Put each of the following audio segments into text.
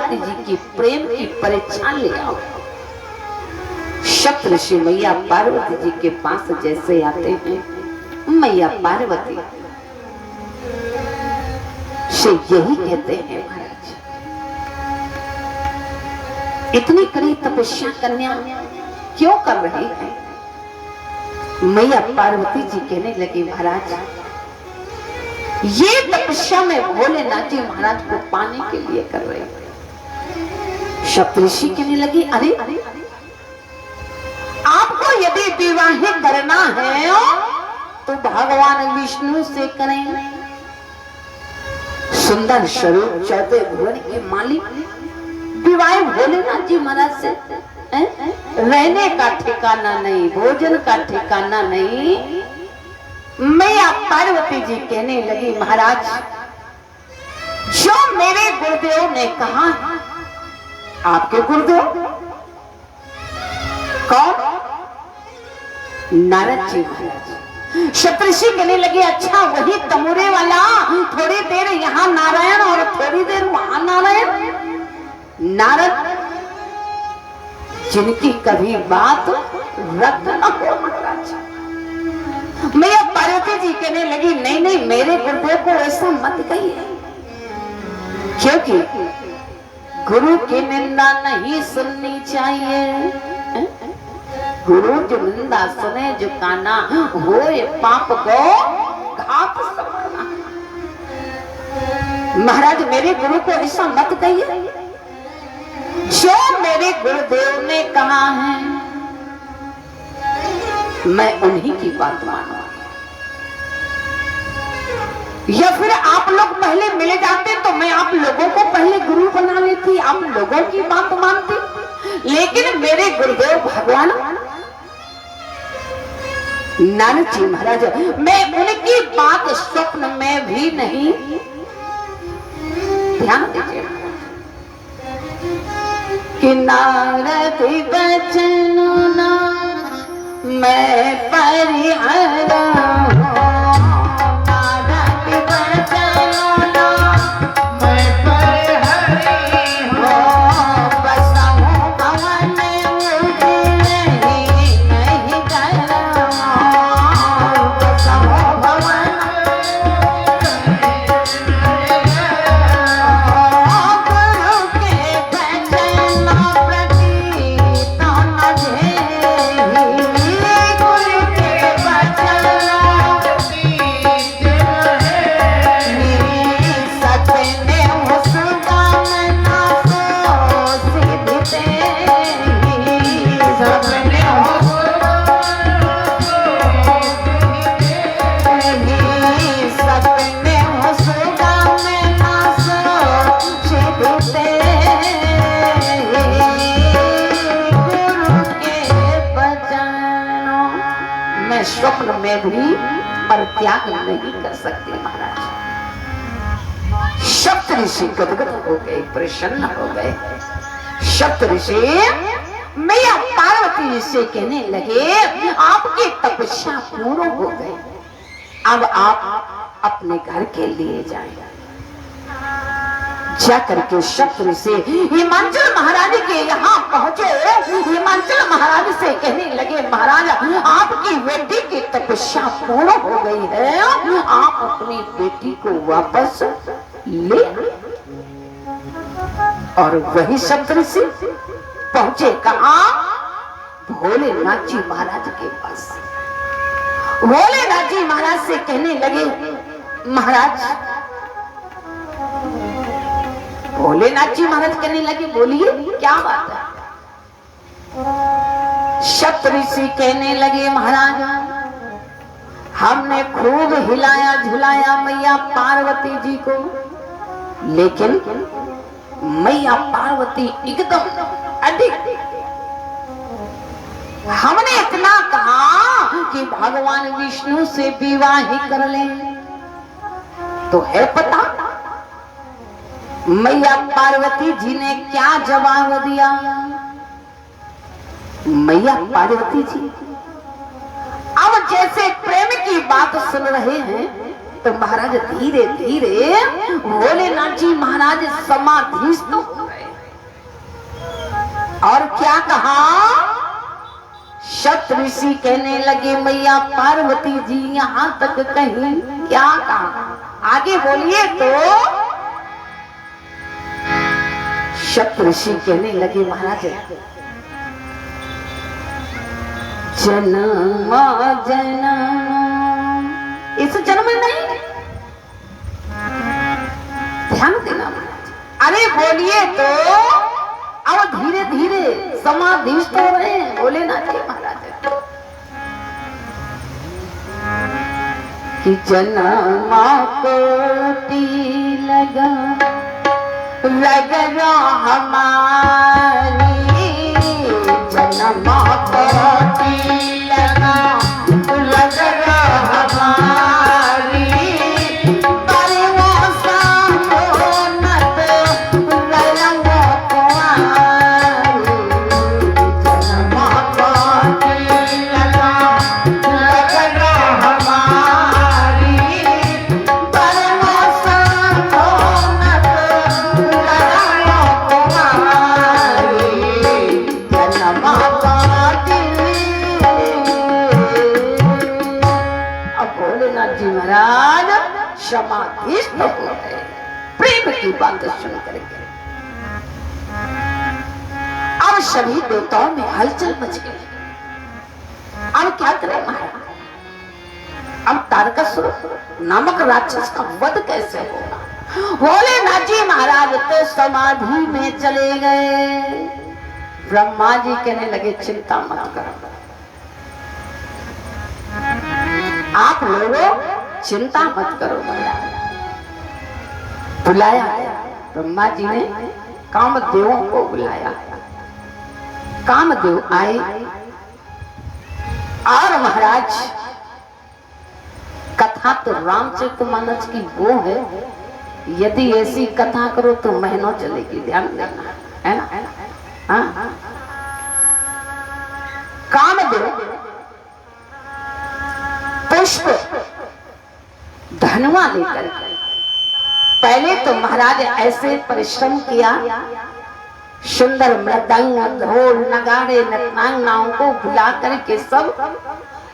पार्वती जी की प्रेम की परीक्षा ले आओ। सप्तऋषि मैया पार्वती जी के पास जैसे आते हैं, मैया पार्वती से यही कहते हैं, महाराज इतनी कड़ी तपस्या कन्या क्यों कर रही है? मैया पार्वती जी कहने लगी, महाराज ये तपस्या में भोलेनाथ जी महाराज को पाने के लिए कर रहे हैं। सप्तऋषि कहने लगी, अरे आपको यदि विवाह करना है तो भगवान विष्णु से करें। सुंदर स्वरूप चौथे भुवन के मालिक विवाह भोलेनाथ जी महाराज से रहने का ठिकाना नहीं, भोजन का ठिकाना नहीं। मैया पार्वती जी कहने लगी, महाराज जो मेरे गुरुदेव ने कहा, आपके गुरुदेव कौन? नारद जी महाराज। सप्तऋषि कहने लगे, अच्छा वही तमुरे वाला, थोड़ी देर यहाँ नारायण और थोड़ी देर वहां नारायण। नारद जिनकी कभी बात रद्द न हो महाराज। मैया पार्वती जी कहने लगी, नहीं नहीं मेरे गुरुदेव को ऐसा मत कहिए, क्योंकि गुरु की निंदा नहीं सुननी चाहिए। गुरु जो निंदा सुने, जो काना होए पाप को घात समझना। महाराज मेरे गुरु को ऐसा मत कहिए, जो मेरे गुरुदेव ने कहा है मैं उन्हीं की बात मानूंगा। या फिर आप लोग पहले मिल जाते तो मैं आप लोगों को पहले गुरु बना लेती, आप लोगों की बात मानती। लेकिन मेरे गुरुदेव भगवान नारद जी महाराज, मैं उनकी बात स्वप्न में भी नहीं। ध्यान दीजिए कि नारद बचनो ना मैं परिहरा हूँ, नारद बचनो ना मैं परिहरी हूँ, बसाऊं भवन मुझे नहीं डरा, बसाऊं भवन स्वप्न में भी परित्याग नहीं कर सकते महाराज। सप्तऋषि गदगद हो गए, प्रसन्न हो गए। सप्तऋषि मैया पार्वती से कहने लगे, आपकी तपस्या पूर्ण हो गई, अब आप अपने घर के लिए जाएं। जाकर के सप्तऋषि हिमांचल महाराज के यहाँ पहुंचे। हिमांचल महाराज से कहने लगे, महाराज आपकी बेटी की तपस्या पूर्ण हो गई है, आप अपनी बेटी को वापस ले। और वही सप्तऋषि पहुंचे कहाँ? भोलेनाथ जी महाराज के पास। भोलेनाथ जी महाराज से कहने लगे, महाराज भोलेनाथ जी महाराज कहने लगे, बोलिए क्या बात है? सप्तऋषि कहने लगे, महाराज हमने खूब हिलाया झुलाया मैया पार्वती जी को, लेकिन मैया पार्वती एकदम अडिग। हमने इतना कहा कि भगवान विष्णु से विवाह ही कर ले, तो है पता मैया पार्वती जी ने क्या जवाब दिया? मैया पार्वती जी अब जैसे प्रेम की बात सुन रहे हैं तो महाराज धीरे धीरे भोलेनाथ जी महाराज समाधिस्थ हो गए। सप्तऋषि कहने लगे मैया पार्वती जी यहाँ तक कहीं क्या कहा, आगे बोलिए। तो सप्तऋषि कहने लगे महाराज जन्म जन्म इस जन्म में नहीं, ध्यान देना महाराज। अरे बोलिए तो अब धीरे धीरे समाधिस्थ हो रहे हैं, बोले ना जी महाराज कि जन्म कोटि लगा हमारी, जन्म कोटि लगा हमारी, पर वो सामोनत रंग कुंवारी, जन्म कोटि लगा हमारी, पर वो सामोनत रंग कुंवारी, जन्म कोटि। अब भोलेनाथ जी महाराज समाधिस्थ हो गए, प्रेम की बात सुन करके। अब सभी देवताओं में हलचल मच गई। अब क्या करें महाराज, अब तारकासुर नामक राक्षस का वध कैसे होगा। भोलेनाथ जी महाराज तो समाधि में चले गए। ब्रह्मा जी कहने लगे चिंता मत करो, आप लोगों चिंता मत करो महाराज। बुलाया गया, ब्रह्मा जी ने कामदेवों को बुलाया। कामदेव आए और महाराज कथा तो रामचरितमानस की वो है, यदि ऐसी कथा करो तो महीनों चलेगी, ध्यान देना है ना। हाँ कामदेव पुष्प धनुआ लेकर पहले तो महाराज ऐसे परिश्रम किया, सुंदर मृदंग ढोल नगाड़े नटनांगनाओं को बुला करके सब,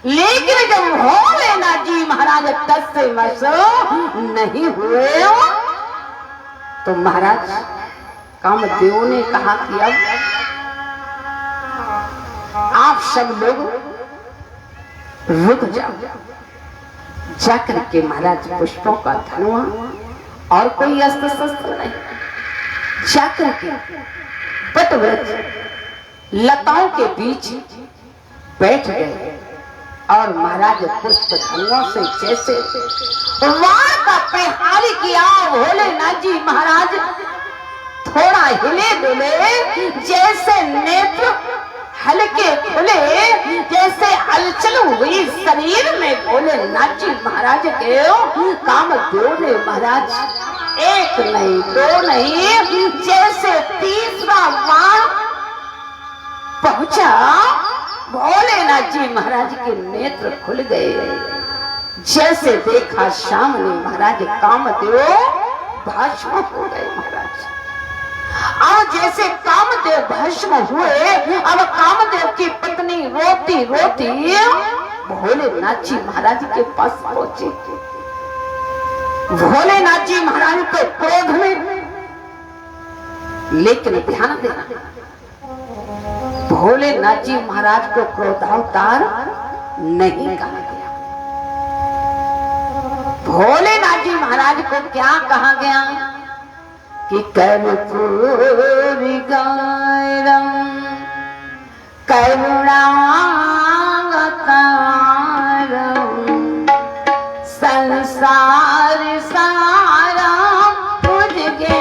लेकिन जब भोलेनाथ जी महाराज टस से मस नहीं हुए तो महाराज कामदेव ने कहा कि अब आप सब लोग रुक जाओ। जाकर के महाराज पुष्पों का धनुआ और कोई अस्त्र शस्त्र नहीं, जाकर के वटवृक्ष लताओं के बीच बैठ गए और महाराज पुष्प धनुआ से जैसे वार का प्रहार किया, भोलेनाथ जी महाराज थोड़ा हिले डुले, जैसे नेत्र हल्के खुले, जैसे हलचल हुई शरीर में भोलेनाथ जी महाराज के। कामदेव ने महाराज एक नहीं दो नहीं, जैसे तीसरा वार पहुंचा, भोलेनाथ जी महाराज के नेत्र खुल गए। जैसे देखा सामने महाराज कामदेव भस्म हो गए महाराज। अब जैसे कामदेव भस्म हुए, अब कामदेव की पत्नी रोती रोती भोलेनाथ जी महाराज के पास पहुंचे। भोलेनाथ जी महाराज को क्रोध में, लेकिन ध्यान देना भोलेनाथ जी महाराज को क्रोधावतार नहीं कहा गया। भोलेनाथ जी महाराज को क्या कहा गया कि कर्पूरी गौरम करुणावतारम संसार सारम भुजगेन्द्रहारम,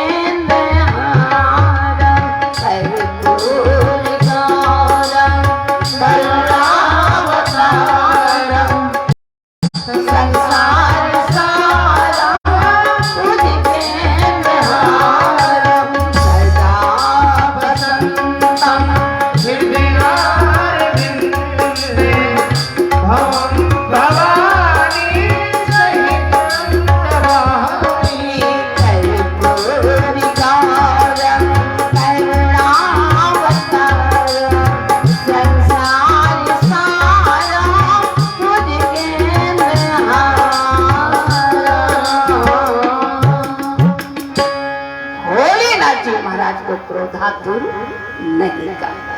कर्पूरी गौरम करुणावतारम संसार सारम भुजगेन्द्रहारम, सदा वसंत जी महाराज को क्रोधातुर नहीं करता।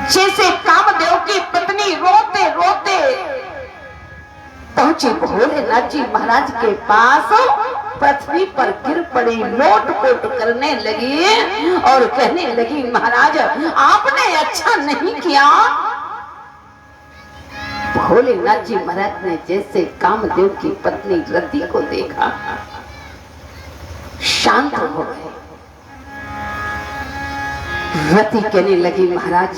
जैसे कामदेव की पत्नी रोते रोते पहुंची भोलेनाथ जी महाराज के पास, पृथ्वी पर गिर पड़ी, लोट-पोट करने लगी और कहने लगी, महाराज आपने अच्छा नहीं किया। भोलेनाथ जी महाराज ने जैसे कामदेव की पत्नी रति को देखा, शांत हो गए। रति कहने लगी, महाराज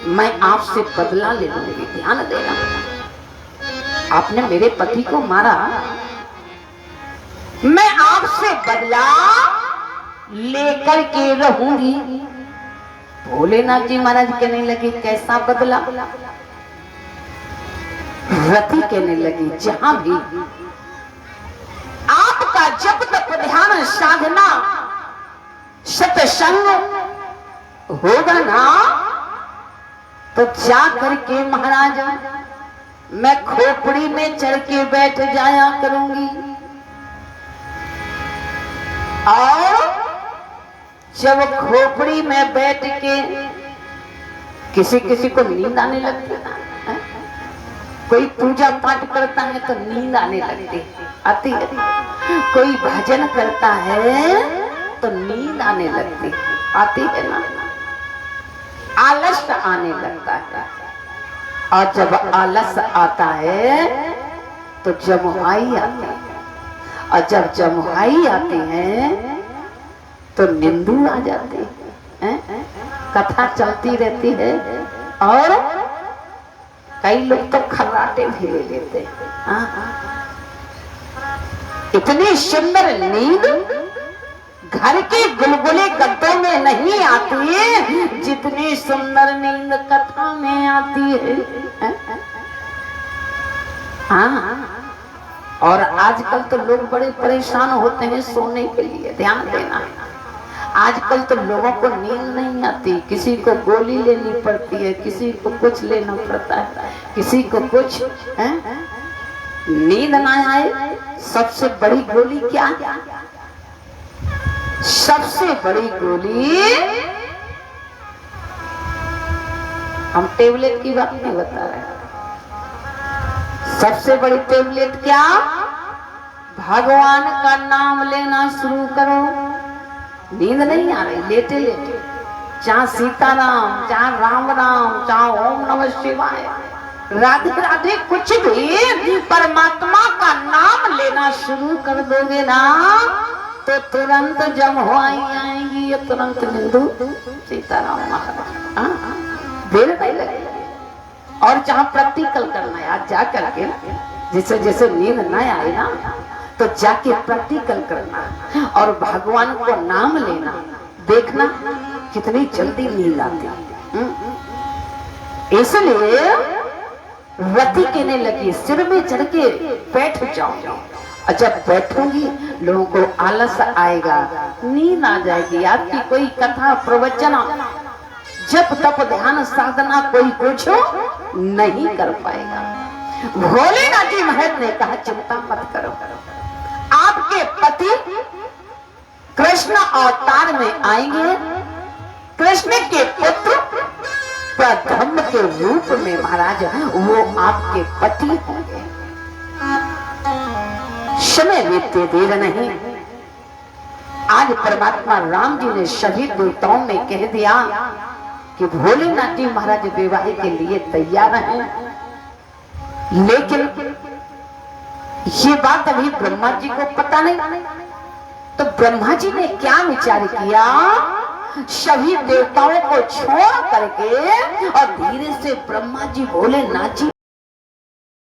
मैं आपसे बदला ले लूंगी, ध्यान देना। आपने मेरे पति को मारा, मैं आपसे बदला लेकर के रहूंगी। भोलेनाथ जी महाराज कहने लगे, कैसा बदला? रति कहने लगी, जहां भी आपका जब तक ध्यान साधना सत्संग होगा ना, तो जा करके महाराज मैं खोपड़ी में चढ़ के बैठ जाया करूंगी, और जब खोपड़ी में बैठ के किसी किसी को नींद आने लगती है, कोई पूजा पाठ करता है तो नींद आने लगती आती है, कोई भजन करता है तो नींद आने लगती आती है ना, आलस आने लगता है। और जब आलस आता है तो जमुहाई आती है, और जब जमुहाई आती है तो नींदू आ जाती है। कथा चलती रहती है और कई लोग तो खर्राटे भी ले लेते हैं। इतनी सुंदर नींद घर के गुलगुले गद्दों में नहीं आती है जितनी सुंदर नींद कथा में आती है। हाँ, और आजकल तो लोग बड़े परेशान होते हैं सोने के लिए, ध्यान देना। आजकल तो लोगों को नींद नहीं आती, किसी को गोली लेनी पड़ती है, किसी को कुछ लेना पड़ता है, किसी को कुछ है? नींद ना आए, सबसे बड़ी गोली क्या? सबसे बड़ी गोली, हम टेबलेट की बात नहीं बता रहे, सबसे बड़ी टेबलेट क्या? भगवान का नाम लेना शुरू करो। नींद नहीं आ रही, लेटे लेटे, चाहे सीताराम, चाहे राम राम, चाहे ओम नमः शिवाय, राधे राधे, कुछ भी परमात्मा का नाम लेना शुरू कर दोगे ना, तो तुरंत जमुहाई आएंगी, ये तुरंत निंदू सीताराम महाराज, देर नहीं लगेगी। और जहाँ प्रैक्टिकल करना है, आज जा करके जैसे जैसे नींद न आए ना, तो जाके प्रैक्टिकल करना और भगवान को नाम लेना, देखना कितनी जल्दी नींद आती है। इसलिए रति कहने लगी, सिर में चढ़ के बैठ जाओ, और जब बैठूंगी लोगों को आलस आएगा, नींद आ जाएगी। आपकी कोई कथा प्रवचन जब तक ध्यान साधना कोई कुछ नहीं कर पाएगा। भोलेनाथ जी महाराज ने कहा, चिंता मत करो, आपके पति कृष्ण अवतार में आएंगे, कृष्ण के पुत्र प्रधम्म के रूप में महाराज वो आपके पति होंगे। समय बीतते देर नहीं, आज परमात्मा राम जी ने सभी दूताओं में कह दिया कि भोलेनाथ जी महाराज विवाह के लिए तैयार हैं। लेकिन ये बात अभी ब्रह्मा जी को पता नहीं, तो ब्रह्मा जी ने क्या विचार किया, सभी देवताओं को छोड़ करके और धीरे से ब्रह्मा जी भोलेनाथ जी